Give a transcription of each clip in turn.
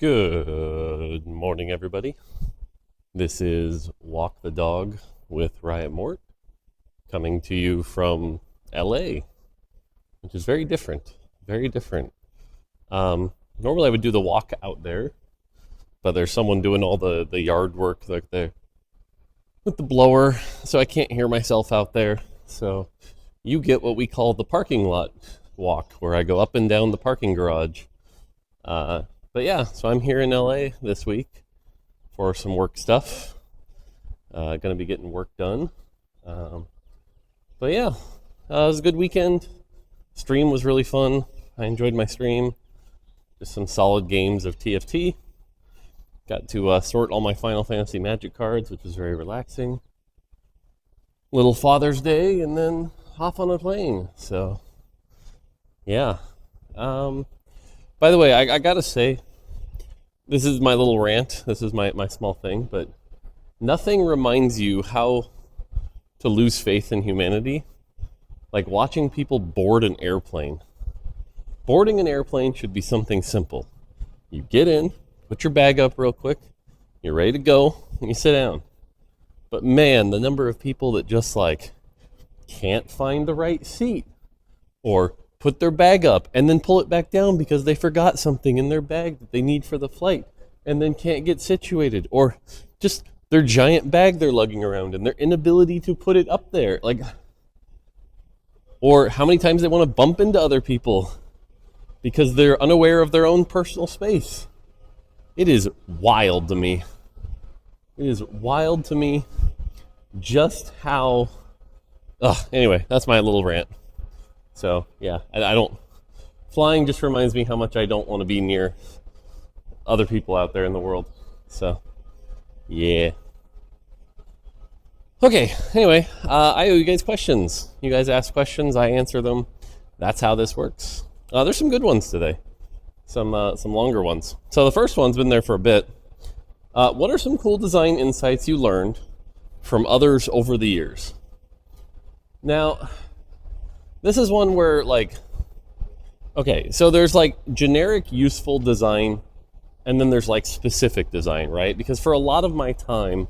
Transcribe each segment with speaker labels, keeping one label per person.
Speaker 1: Good morning, everybody. This is Walk the Dog with Riot Mort, coming to you from LA, which is very different. Very different. Normally, I would do the walk out there, but there's someone doing all the yard work like there with the blower, so I can't hear myself out there. So you get what we call the parking lot walk, where I go up and down the parking garage. But yeah, so I'm here in LA this week for some work stuff. Going to be getting work done. But yeah, it was a good weekend. Stream was really fun. I enjoyed my stream. Just some solid games of TFT. Got to sort all my Final Fantasy Magic cards, which was very relaxing. Little Father's Day, and then hop on a plane. So, yeah. By the way, I gotta say, this is my little rant. This is my small thing, but nothing reminds you how to lose faith in humanity like watching people board an airplane. Boarding an airplane should be something simple. You get in, put your bag up real quick, you're ready to go, and you sit down. But man, the number of people that just can't find the right seat, or put their bag up and then pull it back down because they forgot something in their bag that they need for the flight and then can't get situated, or just their giant bag they're lugging around and their inability to put it up there. Or how many times they want to bump into other people because they're unaware of their own personal space. It is wild to me. It is wild to me just how... Anyway, that's my little rant. So, yeah, I don't... Flying just reminds me how much I don't want to be near other people out there in the world. So, yeah. Okay, anyway, I owe you guys questions. You guys ask questions, I answer them. That's how this works. There's some good ones today. Some longer ones. So the first one's been there for a bit. What are some cool design insights you learned from others over the years? Now... this is one where okay, so there's generic useful design, and then there's specific design, right? Because for a lot of my time,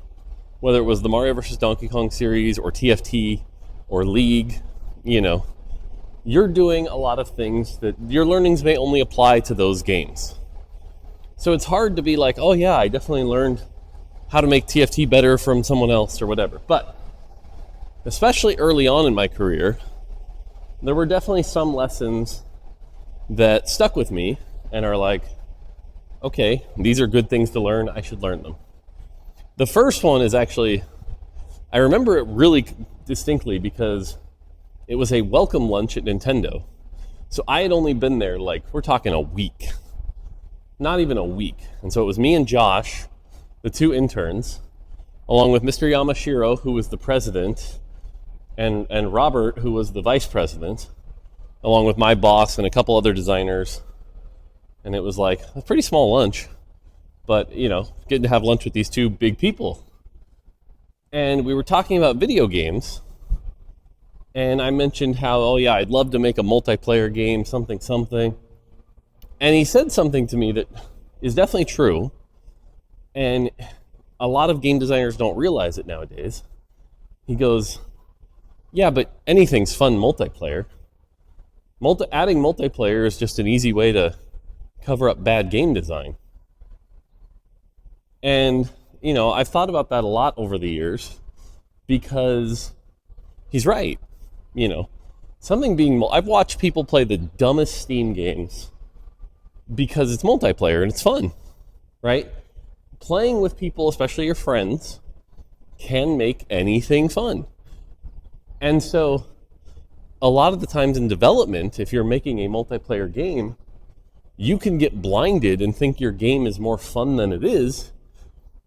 Speaker 1: whether it was the Mario vs. Donkey Kong series or TFT or League, you're doing a lot of things that your learnings may only apply to those games. So it's hard to be oh yeah, I definitely learned how to make TFT better from someone else or whatever. But especially early on in my career, there were definitely some lessons that stuck with me and are okay, these are good things to learn, I should learn them. The first one is actually, I remember it really distinctly because it was a welcome lunch at Nintendo. So I had only been there we're talking a week. Not even a week. And so it was me and Josh, the two interns, along with Mr. Yamashiro, who was the president, and Robert, who was the vice president, along with my boss and a couple other designers. And it was a pretty small lunch, but, getting to have lunch with these two big people. And we were talking about video games, and I mentioned how, oh yeah, I'd love to make a multiplayer game, something. And he said something to me that is definitely true, and a lot of game designers don't realize it nowadays. He goes... yeah, but anything's fun multiplayer. Adding multiplayer is just an easy way to cover up bad game design. And, I've thought about that a lot over the years because he's right. I've watched people play the dumbest Steam games because it's multiplayer and it's fun, right? Playing with people, especially your friends, can make anything fun. And so, a lot of the times in development, if you're making a multiplayer game, you can get blinded and think your game is more fun than it is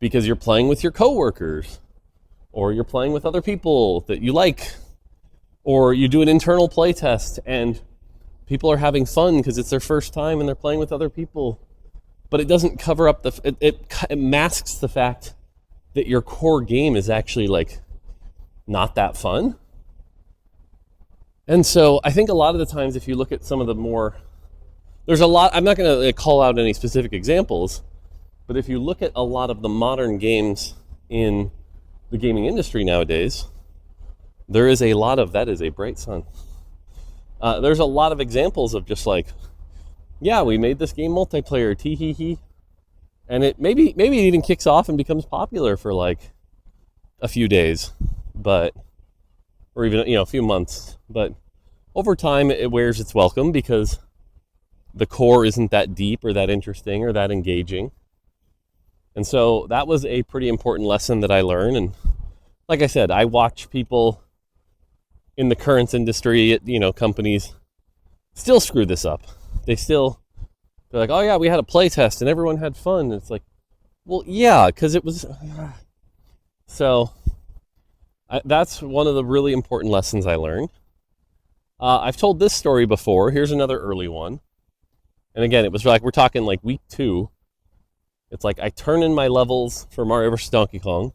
Speaker 1: because you're playing with your coworkers, or you're playing with other people that you like, or you do an internal play test and people are having fun because it's their first time and they're playing with other people. But it doesn't cover up it masks the fact that your core game is actually not that fun. And so I think a lot of the times if you look at some of the more... there's a lot... I'm not going to call out any specific examples, But if you look at a lot of the modern games in the gaming industry nowadays, there is a lot of, that is a bright sun. There's a lot of examples of just like, yeah, we made this game multiplayer, tee hee hee. And it maybe it even kicks off and becomes popular for like a few days, but, or even, a few months. But over time, it wears its welcome because the core isn't that deep or that interesting or that engaging. And so that was a pretty important lesson that I learned. And like I said, I watch people in the current industry at, companies still screw this up. They're like, oh yeah, we had a play test and everyone had fun. And it's like, well, yeah, because it was. So that's one of the really important lessons I learned. I've told this story before. Here's another early one. And again, it was like, we're talking like week 2. It's like I turn in my levels for Mario vs. Donkey Kong.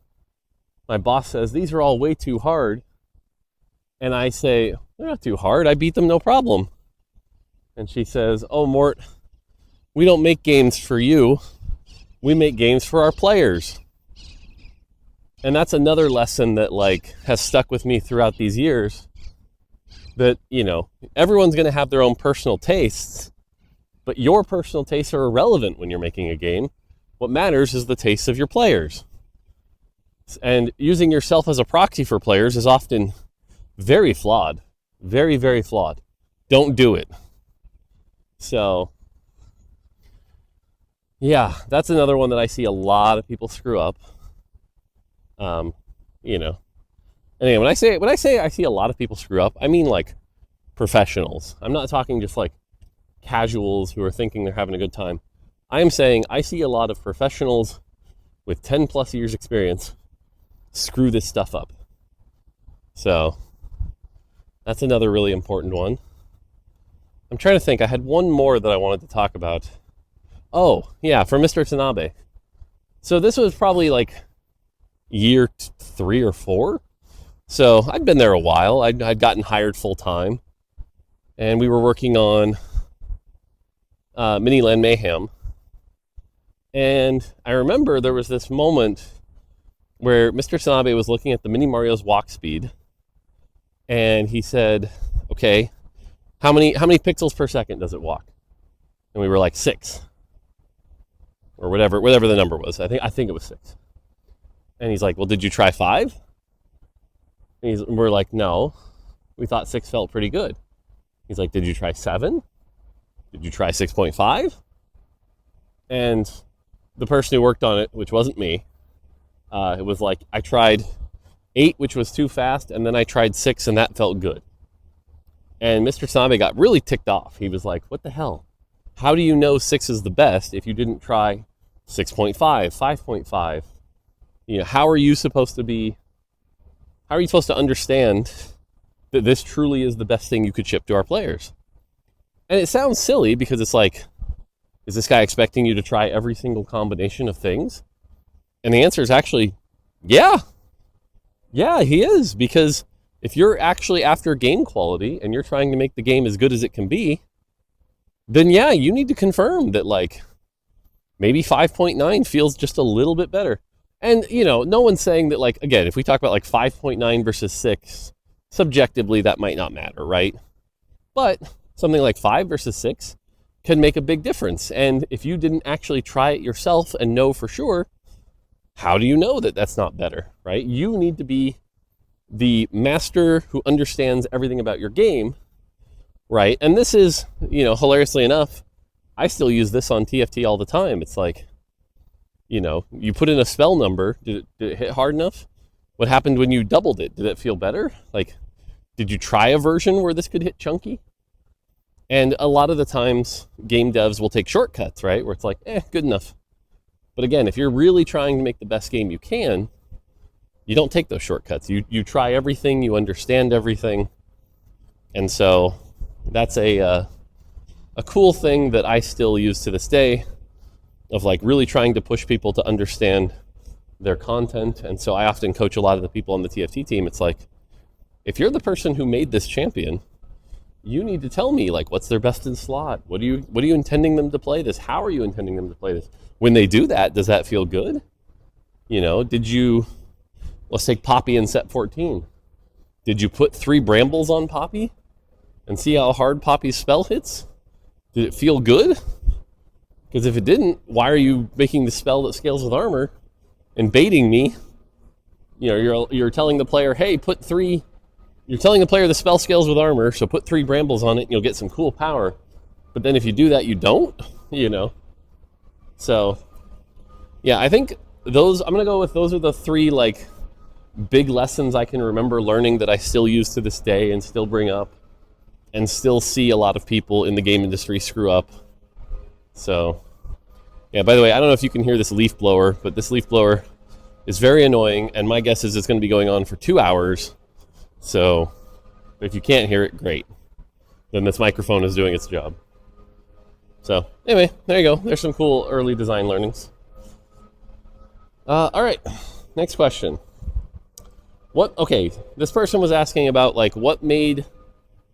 Speaker 1: My boss says, these are all way too hard. And I say, they're not too hard. I beat them no problem. And she says, oh, Mort, we don't make games for you. We make games for our players. And that's another lesson that like has stuck with me throughout these years. That, everyone's going to have their own personal tastes. But your personal tastes are irrelevant when you're making a game. What matters is the tastes of your players. And using yourself as a proxy for players is often very flawed. Very, very flawed. Don't do it. So, yeah, that's another one that I see a lot of people screw up. Anyway, when I say I see a lot of people screw up, I mean like professionals. I'm not talking just like casuals who are thinking they're having a good time. I am saying I see a lot of professionals with 10 plus years experience screw this stuff up. So that's another really important one. I'm trying to think. I had one more that I wanted to talk about. Oh, yeah, for Mr. Tanabe. So this was probably like year 3 or 4. So I'd been there a while. I'd gotten hired full time. And we were working on Miniland Mayhem. And I remember there was this moment where Mr. Tanabe was looking at the Mini Mario's walk speed. And he said, okay, how many pixels per second does it walk? And we were like 6. Or whatever the number was. I think it was 6. And he's like, well, did you try 5? And we're like, no. We thought 6 felt pretty good. He's like, did you try 7? Did you try 6.5? And the person who worked on it, which wasn't me, it was like, I tried 8, which was too fast, and then I tried 6, and that felt good. And Mr. Tanabe got really ticked off. He was like, what the hell? How do you know 6 is the best if you didn't try 6.5, 5.5? How are you supposed to understand that this truly is the best thing you could ship to our players? And it sounds silly because it's like, is this guy expecting you to try every single combination of things? And the answer is actually, yeah. Yeah, he is. Because if you're actually after game quality and you're trying to make the game as good as it can be, then yeah, you need to confirm that like maybe 5.9 feels just a little bit better. And, no one's saying that, like, again, if we talk about like 5.9 versus 6, subjectively that might not matter, right? But something like 5 versus 6 can make a big difference. And if you didn't actually try it yourself and know for sure, how do you know that that's not better, right? You need to be the master who understands everything about your game, right? And this is, hilariously enough, I still use this on TFT all the time. It's like, you put in a spell number. Did it hit hard enough? What happened when you doubled it? Did it feel better? Like, did you try a version where this could hit chunky? And a lot of the times, game devs will take shortcuts, right? Where it's like, good enough. But again, if you're really trying to make the best game you can, you don't take those shortcuts. You try everything, you understand everything. And so that's a cool thing that I still use to this day, of like really trying to push people to understand their content. And so I often coach a lot of the people on the TFT team. It's like, if you're the person who made this champion, you need to tell me, like, what's their best in slot? What are you intending them to play this? How are you intending them to play this? When they do that, does that feel good? Let's take Poppy in set 14. Did you put 3 brambles on Poppy and see how hard Poppy's spell hits? Did it feel good? Because if it didn't, why are you making the spell that scales with armor and baiting me? You're telling the player, hey, you're telling the player the spell scales with armor, so put 3 brambles on it and you'll get some cool power. But then if you do that, you don't, So, yeah, I think I'm going to go with those are the 3, like, big lessons I can remember learning that I still use to this day and still bring up and still see a lot of people in the game industry screw up. So, yeah, by the way, I don't know if you can hear this leaf blower, but this leaf blower is very annoying, and my guess is it's going to be going on for 2 hours. So, if you can't hear it, great. Then this microphone is doing its job. So, anyway, there you go. There's some cool early design learnings. All right, next question. This person was asking about, like, what made,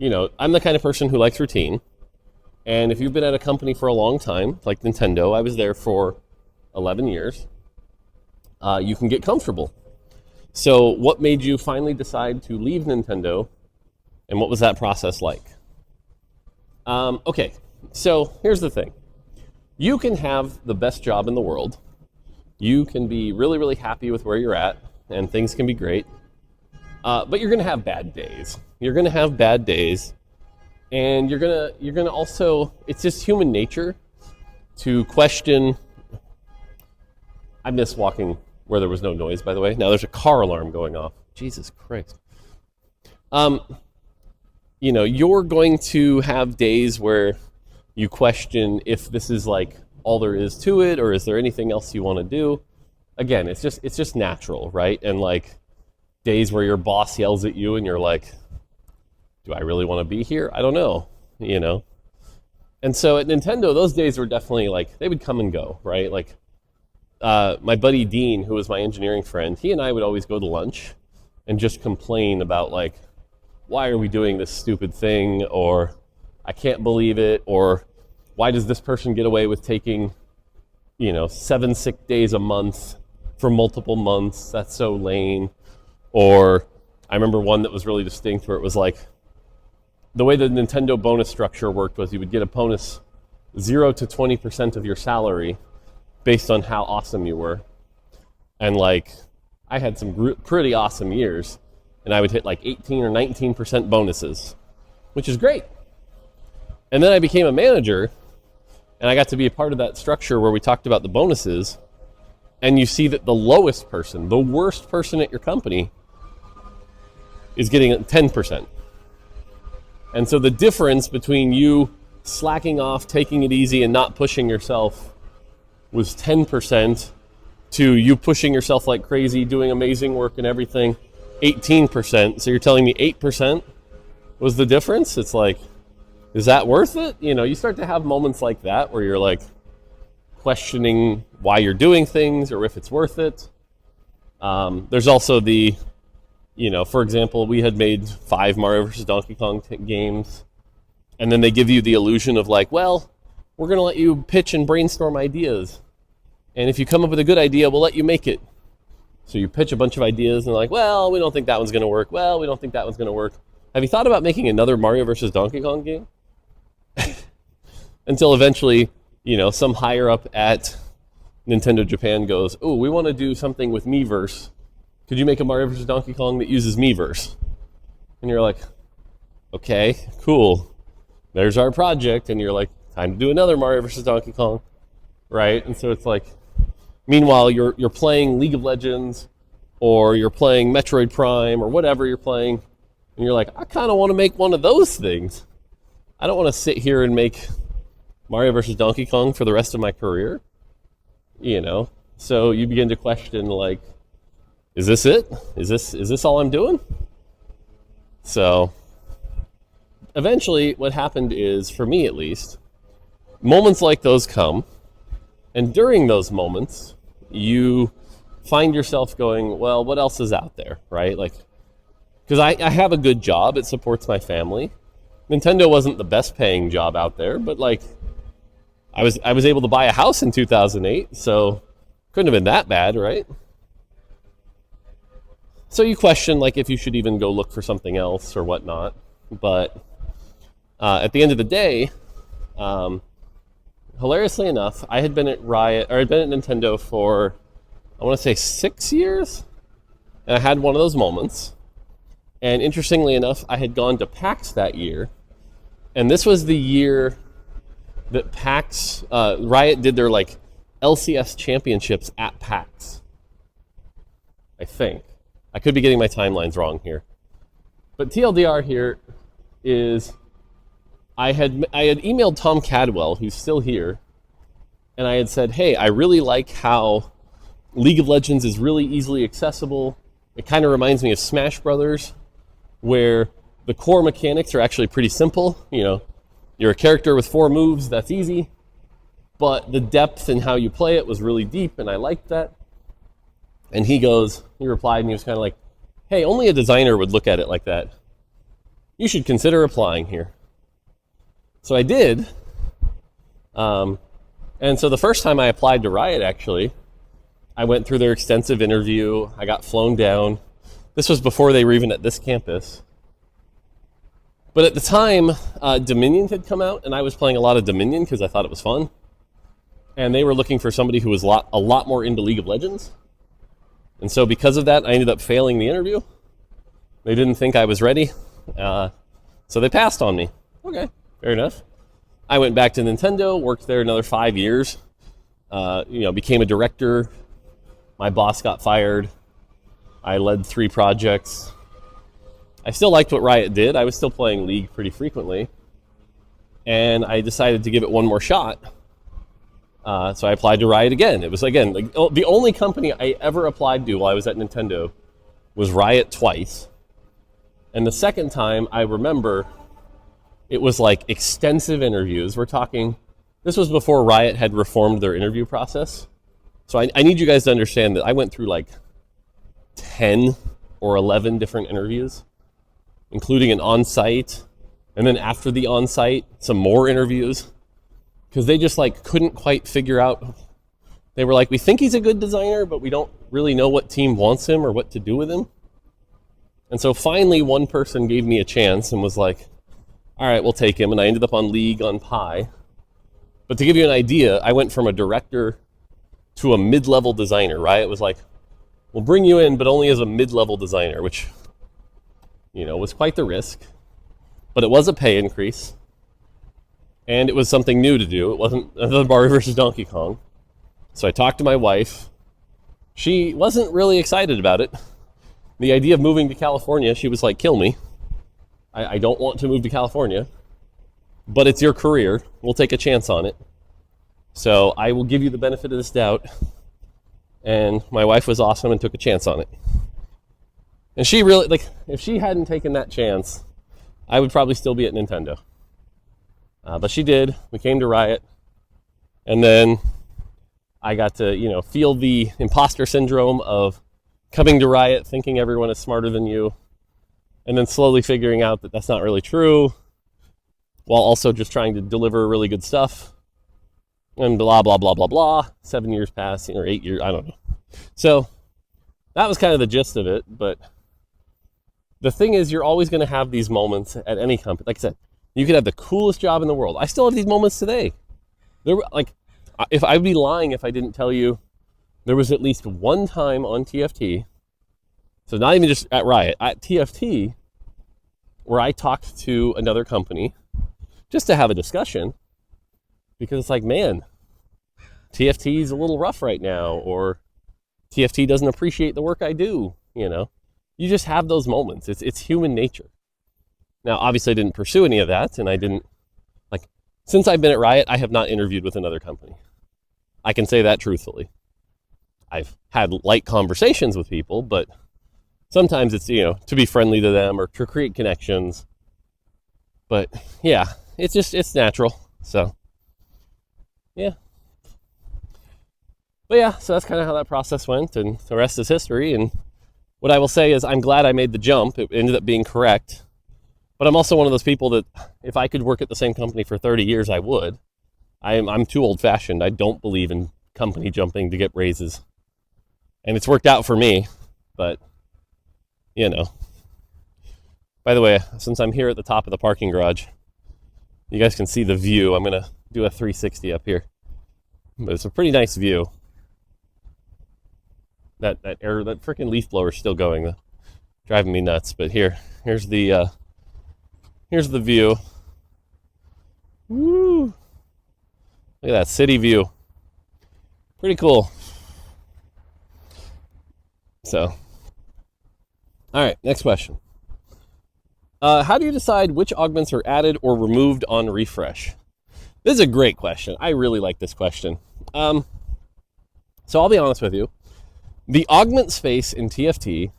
Speaker 1: I'm the kind of person who likes routine. And if you've been at a company for a long time, like Nintendo, I was there for 11 years, you can get comfortable. So what made you finally decide to leave Nintendo, and what was that process like? So here's the thing. You can have the best job in the world. You can be really, really happy with where you're at, and things can be great. But you're going to have bad days. And you're gonna also, it's just human nature to question. I miss walking where there was no noise, by the way. Now there's a car alarm going off. Jesus Christ. You're going to have days where you question if this is, like, all there is to it, or is there anything else you want to do? Again, it's just natural, right? And, like, days where your boss yells at you and you're like, do I really want to be here? I don't know, And so at Nintendo, those days were definitely, like, they would come and go, right? Like, my buddy Dean, who was my engineering friend, he and I would always go to lunch and just complain about, like, why are we doing this stupid thing? Or I can't believe it. Or why does this person get away with taking, 7 sick days a month for multiple months? That's so lame. Or I remember one that was really distinct where it was like, the way the Nintendo bonus structure worked was you would get a bonus 0 to 20% of your salary based on how awesome you were. And, like, I had some pretty awesome years, and I would hit like 18 or 19% bonuses, which is great. And then I became a manager, and I got to be a part of that structure where we talked about the bonuses, and you see that the lowest person, the worst person at your company, is getting 10%. And so the difference between you slacking off, taking it easy, and not pushing yourself was 10% to you pushing yourself like crazy, doing amazing work and everything, 18%. So you're telling me 8% was the difference? It's like, is that worth it? You start to have moments like that where you're, like, questioning why you're doing things or if it's worth it. There's also the, for example, we had made 5 Mario vs. Donkey Kong games, and then they give you the illusion of, like, well, we're going to let you pitch and brainstorm ideas, and if you come up with a good idea, we'll let you make it. So you pitch a bunch of ideas, and they're like, well, we don't think that one's going to work. Well, we don't think that one's going to work. Have you thought about making another Mario vs. Donkey Kong game? Until eventually, some higher up at Nintendo Japan goes, oh, we want to do something with Miiverse. Could you make a Mario vs. Donkey Kong that uses Miiverse? And you're like, okay, cool. There's our project. And you're like, time to do another Mario vs. Donkey Kong, right? And so it's like, meanwhile, you're playing League of Legends, or you're playing Metroid Prime, or whatever you're playing, and you're like, I kind of want to make one of those things. I don't want to sit here and make Mario vs. Donkey Kong for the rest of my career, So you begin to question, like, is this it? Is this all I'm doing? So eventually what happened is, for me at least, moments like those come, and during those moments you find yourself going, well, what else is out there, right? Like, because I have a good job, it supports my family. Nintendo wasn't the best paying job out there, but like I was able to buy a house in 2008, so couldn't have been that bad, right? So you question like if you should even go look for something else or whatnot, but at the end of the day, hilariously enough, I had been at Riot, or I'd been at Nintendo for, I want to say 6 years, and I had one of those moments. And interestingly enough, I had gone to PAX that year, and this was the year that PAX, Riot did their like LCS championships at PAX, I think. I could be getting my timelines wrong here. But TLDR here is I had emailed Tom Cadwell, who's still here, and I had said, hey, I really like how League of Legends is really easily accessible. It kind of reminds me of Smash Brothers, where the core mechanics are actually pretty simple. You know, you're a character with 4 moves, that's easy. But the depth in how you play it was really deep, and I liked that. And he replied, and he was kind of like, hey, only a designer would look at it like that. You should consider applying here. So I did. And so the first time I applied to Riot, actually, I went through their extensive interview. I got flown down. This was before they were even at this campus. But at the time, Dominion had come out, and I was playing a lot of Dominion because I thought it was fun. And they were looking for somebody who was a lot more into League of Legends. And so because of that, I ended up failing the interview. They didn't think I was ready. So they passed on me. Okay, fair enough. I went back to Nintendo, worked there another 5 years. Became a director. My boss got fired. I led 3 projects. I still liked what Riot did. I was still playing League pretty frequently. And I decided to give it one more shot. So I applied to Riot again. It was, again, the only company I ever applied to while I was at Nintendo was Riot twice. And the second time, I remember, it was like extensive interviews. We're talking, this was before Riot had reformed their interview process. So I need you guys to understand that I went through like 10 or 11 different interviews, including an on-site, and then after the on-site, some more interviews. Because they just like couldn't quite figure out. They were like, we think he's a good designer, but we don't really know what team wants him or what to do with him. And so finally one person gave me a chance and was like, all right, we'll take him. And I ended up on League on Pi. But to give you an idea, I went from a director to a mid-level designer. Riot was like, we'll bring you in, but only as a mid-level designer, which, was quite the risk. But it was a pay increase. And it was something new to do. It wasn't another Mario versus Donkey Kong. So I talked to my wife. She wasn't really excited about it. The idea of moving to California, she was like, kill me. I don't want to move to California. But it's your career. We'll take a chance on it. So I will give you the benefit of this doubt. And my wife was awesome and took a chance on it. And she really, if she hadn't taken that chance, I would probably still be at Nintendo. But she did. We came to Riot. And then I got to, feel the imposter syndrome of coming to Riot, thinking everyone is smarter than you, and then slowly figuring out that that's not really true, while also just trying to deliver really good stuff. And blah, blah, blah, blah, blah. 7 years passed, or 8 years, I don't know. So that was kind of the gist of it. But the thing is, you're always going to have these moments at any company. Like I said, you could have the coolest job in the world. I still have these moments today. If I'd be lying if I didn't tell you there was at least one time on TFT, so not even just at Riot, at TFT, where I talked to another company just to have a discussion, because it's like, man, TFT is a little rough right now, or TFT doesn't appreciate the work I do, You just have those moments. It's human nature. Now, obviously, I didn't pursue any of that, and I didn't, since I've been at Riot, I have not interviewed with another company. I can say that truthfully. I've had light conversations with people, but sometimes it's, to be friendly to them or to create connections. But, yeah, it's natural, so, yeah. But, yeah, so that's kind of how that process went, and the rest is history, and what I will say is I'm glad I made the jump. It ended up being correct. But I'm also one of those people that if I could work at the same company for 30 years, I would. I'm too old-fashioned. I don't believe in company jumping to get raises. And it's worked out for me, but, you know. By the way, since I'm here at the top of the parking garage, you guys can see the view. I'm going to do a 360 up here. But it's a pretty nice view. That freaking leaf blower is still going, driving me nuts. But here's the view. Woo! Look at that city view. Pretty cool. So, all right, next question. How do you decide which augments are added or removed on refresh? This is a great question. I really like this question. So I'll be honest with you. The augment space in TFT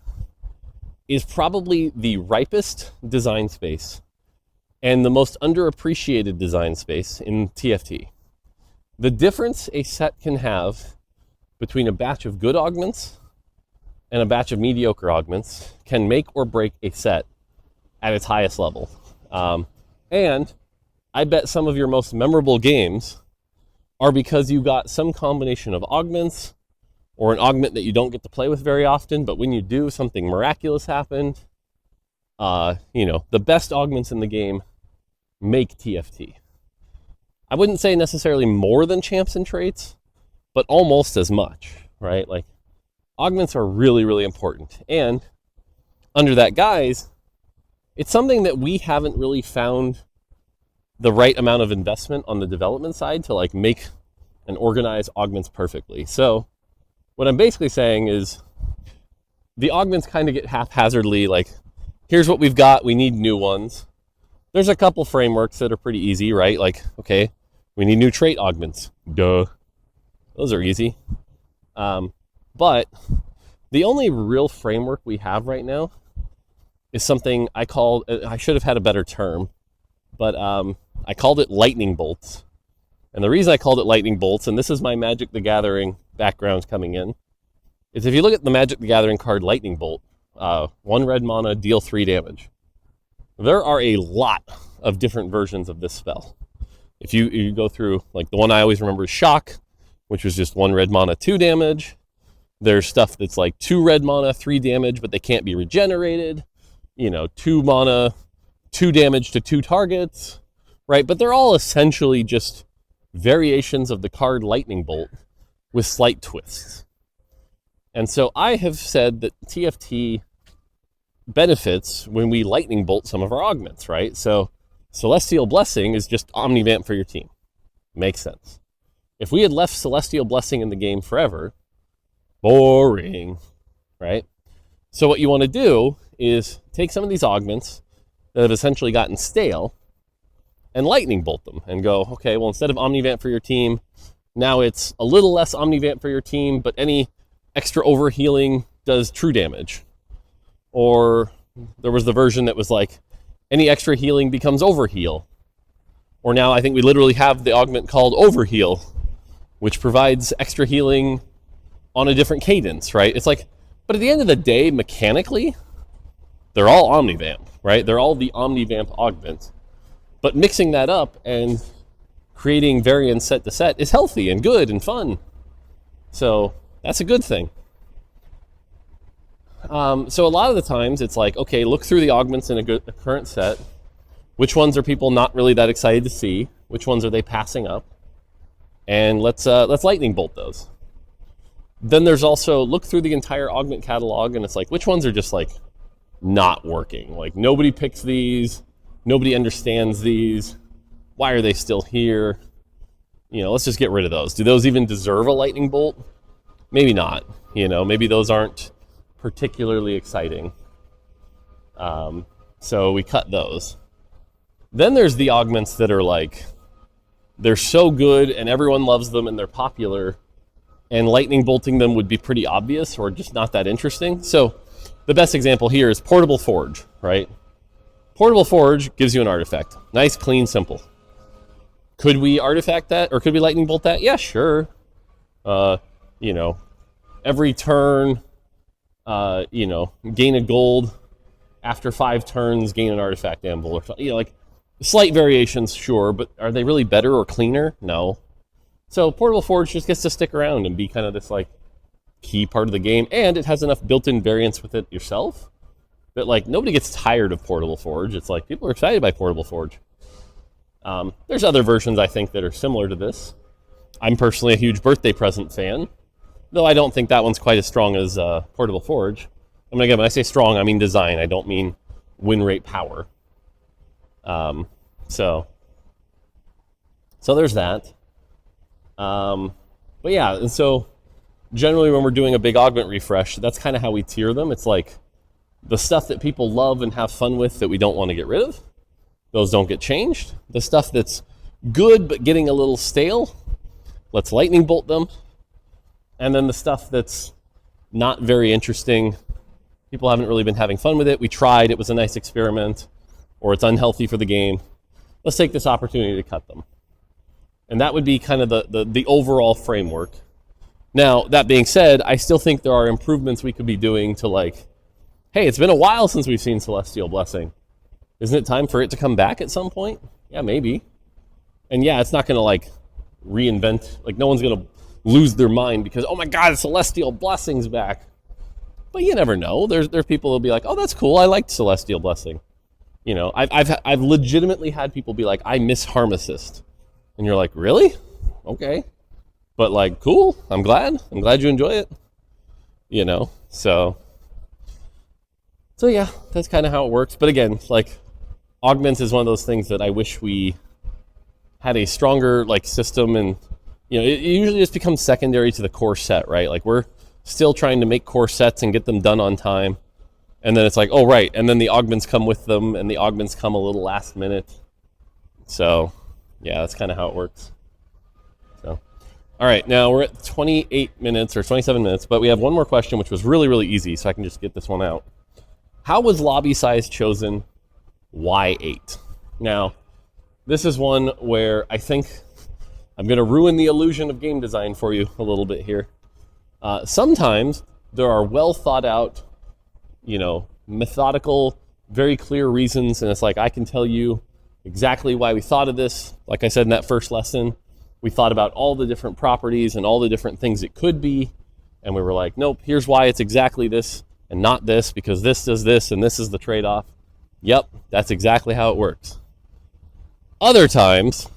Speaker 1: is probably the ripest design space and the most underappreciated design space in TFT. The difference a set can have between a batch of good augments and a batch of mediocre augments can make or break a set at its highest level. And I bet some of your most memorable games are because you got some combination of augments or an augment that you don't get to play with very often, but when you do, something miraculous happened. The best augments in the game make TFT. I wouldn't say necessarily more than champs and traits, but almost as much, right? Like, augments are really, really important. And under that guise, it's something that we haven't really found the right amount of investment on the development side to like make and organize augments perfectly. So what I'm basically saying is the augments kind of get haphazardly, like, here's what we've got, we need new ones. There's a couple frameworks that are pretty easy, right? Like, okay, we need new trait augments. Duh. Those are easy. But the only real framework we have right now is something I should have had a better term, but I called it lightning bolts. And the reason I called it lightning bolts, and this is my Magic the Gathering background coming in, is if you look at the Magic the Gathering card lightning bolt, 1 red mana, deal 3 damage. There are a lot of different versions of this spell. If you go through, like, the one I always remember is Shock, which was just 1 red mana, 2 damage. There's stuff that's like 2 red mana, 3 damage, but they can't be regenerated. 2 mana, 2 damage to 2 targets, right? But they're all essentially just variations of the card lightning bolt with slight twists. And so I have said that TFT benefits when we lightning bolt some of our augments, right? So Celestial Blessing is just Omnivamp for your team. Makes sense. If we had left Celestial Blessing in the game forever, boring, right? So what you want to do is take some of these augments that have essentially gotten stale and lightning bolt them and go, okay, well, instead of Omnivamp for your team, now it's a little less Omnivamp for your team, but any extra overhealing does true damage. Or there was the version that was like, any extra healing becomes overheal. Or now I think we literally have the augment called Overheal, which provides extra healing on a different cadence, right? It's like, but at the end of the day, mechanically, they're all Omnivamp, right? They're all the Omnivamp augment. But mixing that up and creating variants set to set is healthy and good and fun. So that's a good thing. So a lot of the times it's like, okay, look through the augments in a current set. Which ones are people not really that excited to see? Which ones are they passing up? And let's lightning bolt those. Then there's also look through the entire augment catalog, and it's like, which ones are just like not working? Like, nobody picks these, nobody understands these. Why are they still here? Let's just get rid of those. Do those even deserve a lightning bolt? Maybe not. Maybe those aren't particularly exciting. So we cut those. Then there's the augments that are like, they're so good and everyone loves them and they're popular, and lightning bolting them would be pretty obvious or just not that interesting. So the best example here is Portable Forge, right? Portable Forge gives you an artifact. Nice, clean, simple. Could we artifact that, or could we lightning bolt that? Yeah, sure. Every turn, gain a gold after 5 turns, gain an artifact anvil, or like slight variations, sure, but are they really better or cleaner? No. So Portable Forge just gets to stick around and be kind of this like key part of the game, and it has enough built-in variance with it yourself that like nobody gets tired of Portable Forge. It's like people are excited by Portable Forge. There's other versions I think that are similar to this. I'm personally a huge birthday present fan, though I don't think that one's quite as strong as Portable Forge. I mean, again, when I say strong, I mean design. I don't mean win rate power. So there's that. But yeah, and so generally when we're doing a big augment refresh, that's kind of how we tier them. It's like the stuff that people love and have fun with that we don't want to get rid of, those don't get changed. The stuff that's good but getting a little stale, let's lightning bolt them. And then the stuff that's not very interesting, people haven't really been having fun with it, we tried, it was a nice experiment, or it's unhealthy for the game, let's take this opportunity to cut them. And that would be kind of the overall framework. Now, that being said, I still think there are improvements we could be doing to like, hey, it's been a while since we've seen Celestial Blessing. Isn't it time for it to come back at some point? Yeah, maybe. And yeah, it's not going to like reinvent, like no one's going to lose their mind because, oh my God, Celestial Blessing's back. But you never know. There's people who'll be like, oh, that's cool. I liked Celestial Blessing. You know, I've legitimately had people be like, I miss Harm Assist. And you're like, really? Okay. But like, cool. I'm glad you enjoy it. You know, so yeah, that's kind of how it works. But again, like augments is one of those things that I wish we had a stronger like system, and you know, it usually just becomes secondary to the core set, right? Like we're still trying to make core sets and get them done on time. And then it's like, oh, right. And then the augments come with them, and the augments come a little last minute. So yeah, that's kind of how it works. So, all right, now we're at 28 minutes or 27 minutes, but we have one more question, which was really, really easy, so I can just get this one out. How was lobby size chosen? Why 8? Now, this is one where I think I'm going to ruin the illusion of game design for you a little bit here. Sometimes there are well thought out, you know, methodical, very clear reasons, and it's like I can tell you exactly why we thought of this. Like I said in that first lesson, we thought about all the different properties and all the different things it could be, and we were like, nope, here's why it's exactly this and not this, because this does this and this is the trade-off. Yep, that's exactly how it works. Other times,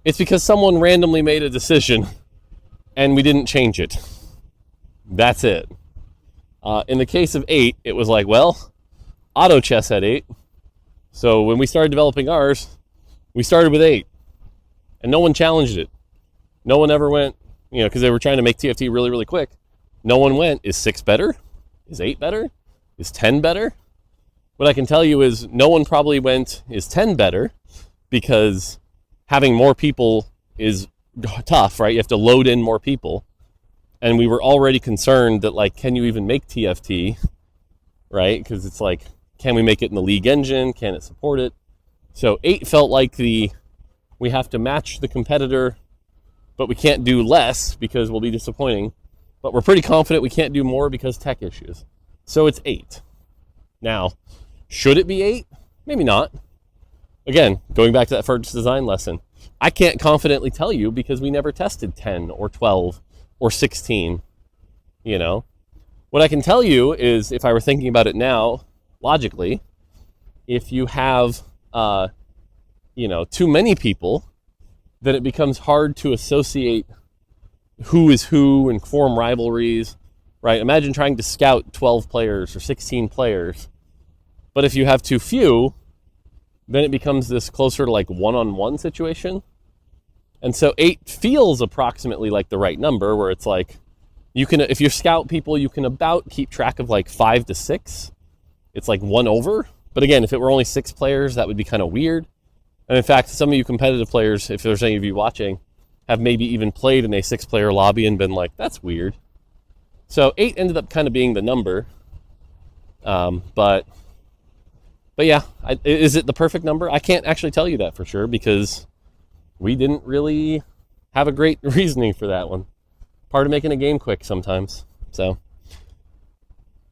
Speaker 1: it's because someone randomly made a decision and we didn't change it. That's it. In the case of 8, it was like, well, Auto Chess had 8. So when we started developing ours, we started with 8. And no one challenged it. No one ever went, you know, because they were trying to make TFT really, really quick. No one went, is 6 better? Is 8 better? Is 10 better? What I can tell you is no one probably went, is 10 better? Because having more people is tough, right? You have to load in more people. And we were already concerned that, like, can you even make TFT, right? Because it's like, can we make it in the League engine? Can it support it? So 8 felt like we have to match the competitor, but we can't do less because we'll be disappointing. But we're pretty confident we can't do more because tech issues. So it's 8. Now, should it be 8? Maybe not. Again, going back to that first design lesson, I can't confidently tell you because we never tested 10 or 12 or 16, you know. What I can tell you is, if I were thinking about it now, logically, if you have, too many people, then it becomes hard to associate who is who and form rivalries, right? Imagine trying to scout 12 players or 16 players. But if you have too few, then it becomes this closer to like one-on-one situation. And so 8 feels approximately like the right number, where it's like, you can, if you scout people, you can about keep track of like 5 to 6. It's like 1 over. But again, if it were only 6 players, that would be kind of weird. And in fact, some of you competitive players, if there's any of you watching, have maybe even played in a 6-player lobby and been like, that's weird. So 8 ended up kind of being the number. But yeah, is it the perfect number? I can't actually tell you that for sure because we didn't really have a great reasoning for that one. Part of making a game quick sometimes. So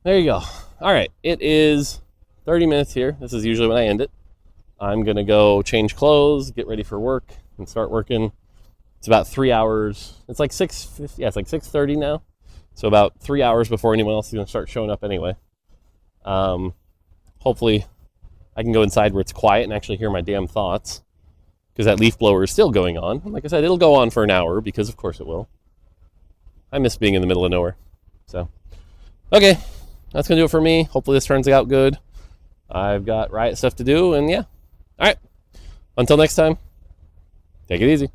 Speaker 1: there you go. All right, it is 30 minutes here. This is usually when I end it. I'm gonna go change clothes, get ready for work, and start working. It's about 3 hours. It's like 6:50. Yeah, it's like 6:30 now. So about 3 hours before anyone else is gonna start showing up anyway. Hopefully, I can go inside where it's quiet and actually hear my damn thoughts, because that leaf blower is still going on. Like I said, it'll go on for an hour because of course it will. I miss being in the middle of nowhere. So, okay, that's gonna do it for me. Hopefully this turns out good. I've got Riot stuff to do, and yeah. All right. Until next time, take it easy.